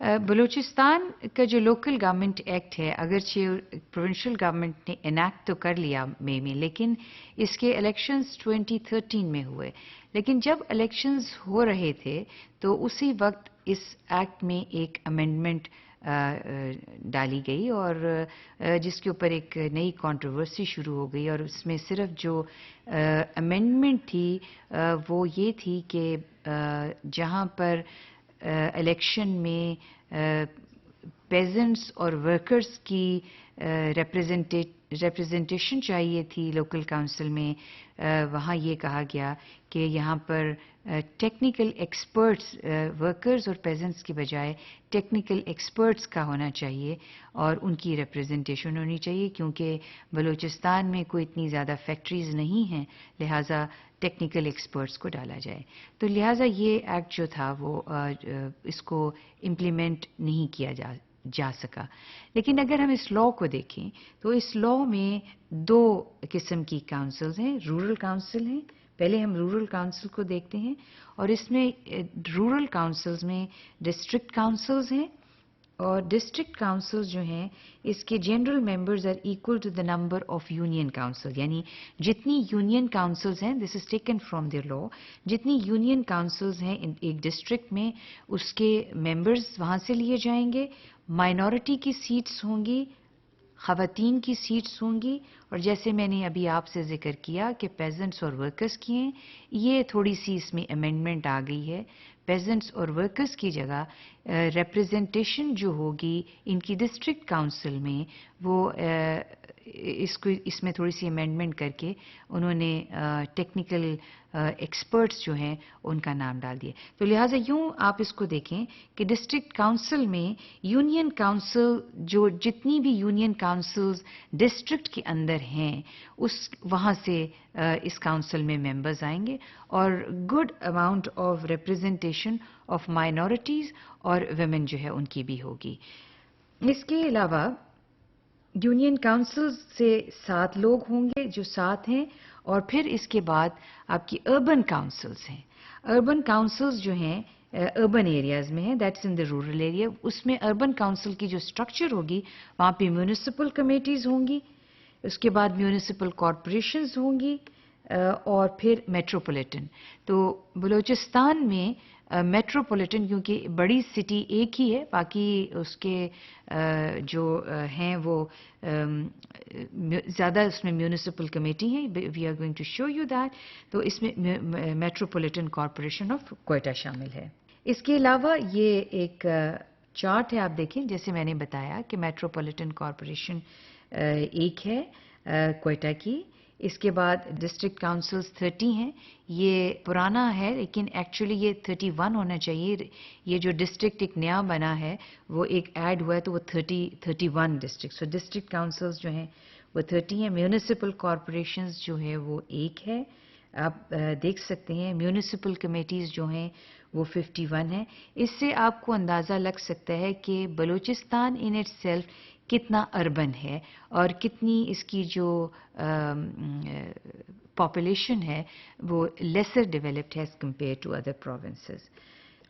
बलूचिस्तान का जो local government act है, अगरचे प्रोविंशियल गवर्नमेंट ने इनैक्ट तो कर लिया मई में, लेकिन इसके इलेक्शंस 2013 में हुए। लेकिन जब इलेक्शंस हो रहे थे तो उसी वक्त इस एक्ट में एक अमेंडमेंट डाली गई और जिसके ऊपर एक नई कंट्रोवर्सी शुरू हो गई। और उसमें सिर्फ जो अमेंडमेंट थी वो ये थी कि जहां पर इलेक्शन में पेजेंट्स और वर्कर्स की रिप्रेजेंटेशन चाहिए थी लोकल काउंसिल में, वहाँ ये कहा गया कि यहाँ पर टेक्निकल एक्सपर्ट्स, वर्कर्स और पेजेंट्स की बजाय टेक्निकल एक्सपर्ट्स का होना चाहिए और उनकी रिप्रेजेंटेशन होनी चाहिए, क्योंकि बलूचिस्तान में कोई इतनी ज़्यादा फैक्ट्रीज नहीं हैं, लिहाजा टेक्निकल एक्सपर्ट्स को डाला जाए। तो लिहाजा ये एक्ट जो था वो इसको इम्प्लीमेंट नहीं किया जा सका। लेकिन अगर हम इस लॉ को देखें तो इस लॉ में दो किस्म की काउंसिल्स हैं। रूरल काउंसिल हैं, पहले हम रूरल काउंसिल को देखते हैं, और इसमें रूरल काउंसिल्स में डिस्ट्रिक्ट काउंसिल्स हैं, और डिस्ट्रिक्ट काउंसिल्स जो हैं इसके general members are equal to the number of union council, यानी जितनी यूनियन काउंसिल्स हैं, this is taken from the law, जितनी यूनियन काउंसिल्स हैं एक डिस्ट्रिक्ट में उसके मेंबर्स वहां से लिए जाएंगे। माइनॉरिटी की सीट्स होंगी, ख़वातीन की सीट्स होंगी, और जैसे मैंने अभी आपसे जिक्र किया कि पेजेंट्स और वर्कर्स की हैं, ये थोड़ी सी इसमें अमेंडमेंट आ गई है। पेजेंट्स और वर्कर्स की जगह रिप्रेजेंटेशन जो होगी इनकी डिस्ट्रिक्ट काउंसिल में, वो इसमें थोड़ी सी अमेंडमेंट करके उन्होंने टेक्निकल एक्सपर्ट्स जो हैं उनका नाम डाल दिया। तो लिहाजा यूं आप इसको देखें कि डिस्ट्रिक्ट काउंसिल में यूनियन काउंसिल, जो जितनी भी यूनियन काउंसिल्स डिस्ट्रिक्ट के अंदर हैं, उस वहाँ से इस काउंसिल में मेंबर्स आएंगे, और good amount of representation of minorities और वुमेन जो है उनकी भी होगी। इसके अलावा यूनियन काउंसिल से 7 लोग होंगे जो 7 हैं, और फिर इसके बाद आपकी अर्बन काउंसिल्स हैं। अर्बन काउंसिल्स जो हैं अर्बन एरियाज में हैं, that's in the rural area. उसमें अर्बन काउंसिल की जो स्ट्रक्चर होगी वहाँ पे म्यूनिसिपल कमेटीज़ होंगी, उसके बाद म्यूनिसिपल कॉरपोरेशंस होंगी, और फिर मेट्रोपॉलिटन। तो बलूचिस्तान में मेट्रोपॉलिटन, क्योंकि बड़ी सिटी एक ही है, बाकी उसके जो हैं वो ज़्यादा उसमें म्यूनिसिपल कमेटी हैं, we are going to show you that. तो इसमें मेट्रोपॉलिटन कॉरपोरेशन ऑफ क्वेटा शामिल है। इसके अलावा ये एक चार्ट है, आप देखें, जैसे मैंने बताया कि मेट्रोपॉलिटन कॉरपोरेशन एक है क्वेटा की। इसके बाद डिस्ट्रिक्ट काउंसिल्स 30 हैं। ये पुराना है लेकिन एक्चुअली ये 31 होना चाहिए। ये जो डिस्ट्रिक्ट एक नया बना है वो एक ऐड हुआ है, तो वो 31 डिस्ट्रिक्ट। सो डिस्ट्रिक्ट काउंसिल्स जो हैं वो 30 हैं। म्यूनिसिपल कॉरपोरेशंस जो है वो एक है, आप देख सकते हैं। म्यूनिसिपल कमेटीज़ जो हैं वो 51 है। इससे आपको अंदाज़ा लग सकता है कि बलूचिस्तान इन इटसेल्फ कितना अर्बन है और कितनी इसकी जो पॉपुलेशन है वो लेसर डेवलप्ड है as compared to other provinces.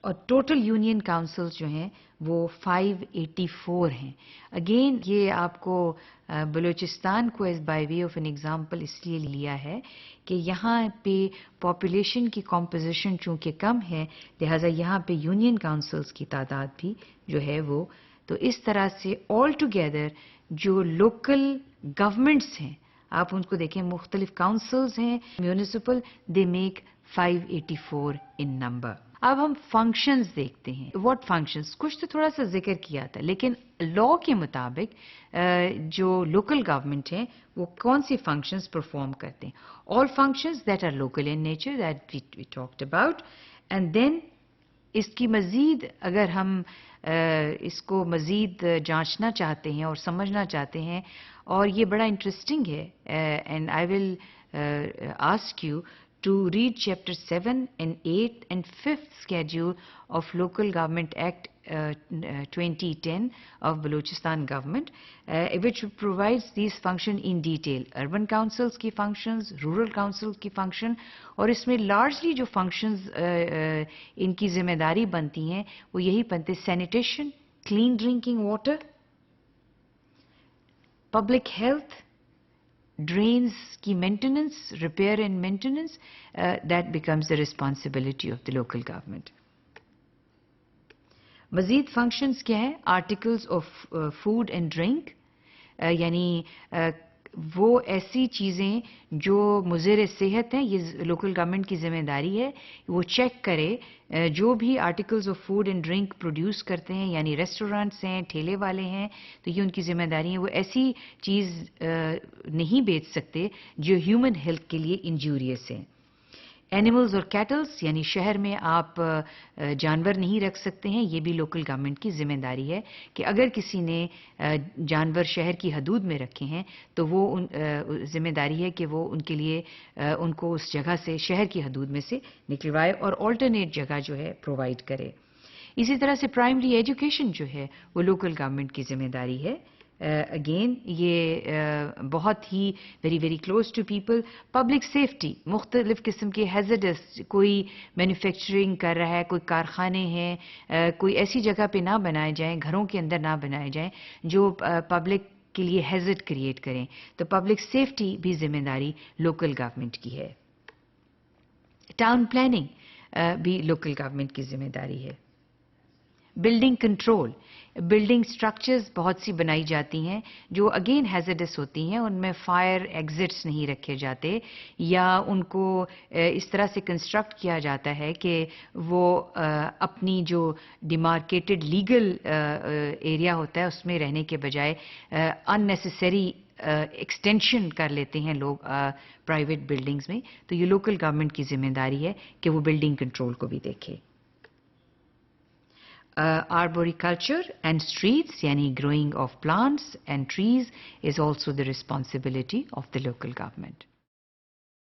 और टोटल यूनियन काउंसिल्स जो हैं वो 584 हैं। अगेन ये आपको बलूचिस्तान को as by way of an example इसलिए लिया है कि यहाँ पे पॉपुलेशन की कॉम्पोजिशन चूँकि कम है, लिहाजा यहाँ पे यूनियन काउंसिल्स की तादाद भी जो है वो, तो इस तरह से ऑल टुगेदर जो लोकल गवर्नमेंट्स हैं आप उनको देखें, मुख्तलिफ काउंसिल्स हैं municipal, they make 584 in number. अब हम फंक्शंस देखते हैं। व्हाट फंक्शंस, कुछ तो थोड़ा सा जिक्र किया था, लेकिन लॉ के मुताबिक जो लोकल गवर्नमेंट है वो कौन सी फंक्शंस परफॉर्म करते हैं। All functions that are local in nature, that we talked about. And then इसकी मज़ीद अगर हम इसको मज़ीद जांचना चाहते हैं और समझना चाहते हैं, और ये बड़ा इंटरेस्टिंग है, and I will ask you to read chapter 7 and 8 and 5th schedule of Local Government Act 2010 of Balochistan government, which provides these function in detail, urban councils की functions, rural councils की function, और इसमें largely जो functions इनकी जिम्मेदारी बनती हैं वो यही बनते, sanitation, clean drinking water, public health, drains की maintenance, repair and maintenance, that becomes the responsibility of the local government. मज़ीद functions क्या हैं? Articles of food and drink, यानी वो ऐसी चीज़ें जो मुज़र सेहत हैं, ये लोकल गवर्नमेंट की ज़िम्मेदारी है वो चेक करे जो भी articles of food and drink produce करते हैं, यानी रेस्टोरेंट्स हैं, ठेले वाले हैं, तो ये उनकी ज़िम्मेदारी है। वो ऐसी चीज़ नहीं बेच सकते जो ह्यूमन हेल्थ के लिए इंजूरियस है। एनिमल्स और कैटल्स, यानी शहर में आप जानवर नहीं रख सकते हैं, ये भी लोकल गवर्नमेंट की ज़िम्मेदारी है कि अगर किसी ने जानवर शहर की हदूद में रखे हैं तो वो ज़िम्मेदारी है कि वो उनके लिए उनको उस जगह से, शहर की हदूद में से निकलवाए और ऑल्टरनेट जगह जो है प्रोवाइड करे। इसी तरह से प्राइमरी एजुकेशन जो है वो लोकल गवर्नमेंट की ज़िम्मेदारी है। अगेन ये बहुत ही very close to people. Public safety, मुख्तलिफ किस्म के हैज़र्डस, कोई मैन्युफैक्चरिंग कर रहा है, कोई कारखाने हैं, कोई ऐसी जगह पे ना बनाए जाएं, घरों के अंदर ना बनाए जाएं जो पब्लिक के लिए हैज़र्ड क्रिएट करें, तो पब्लिक सेफ्टी भी जिम्मेदारी लोकल गवर्नमेंट की है। टाउन प्लानिंग भी लोकल गवर्नमेंट की जिम्मेदारी है। बिल्डिंग कंट्रोल, बिल्डिंग स्ट्रक्चर्स बहुत सी बनाई जाती हैं जो अगेन हैज़र्डस होती हैं, उनमें फायर एग्जिट्स नहीं रखे जाते या उनको इस तरह से कंस्ट्रक्ट किया जाता है कि वो अपनी जो डिमार्केटेड लीगल एरिया होता है उसमें रहने के बजाय अननेसेसरी एक्सटेंशन कर लेते हैं लोग प्राइवेट बिल्डिंग्स में। तो ये लोकल गवर्नमेंट की जिम्मेदारी है कि वो बिल्डिंग कंट्रोल को भी देखे। Arboriculture and streets, yani growing of plants and trees, is also the responsibility of the local government.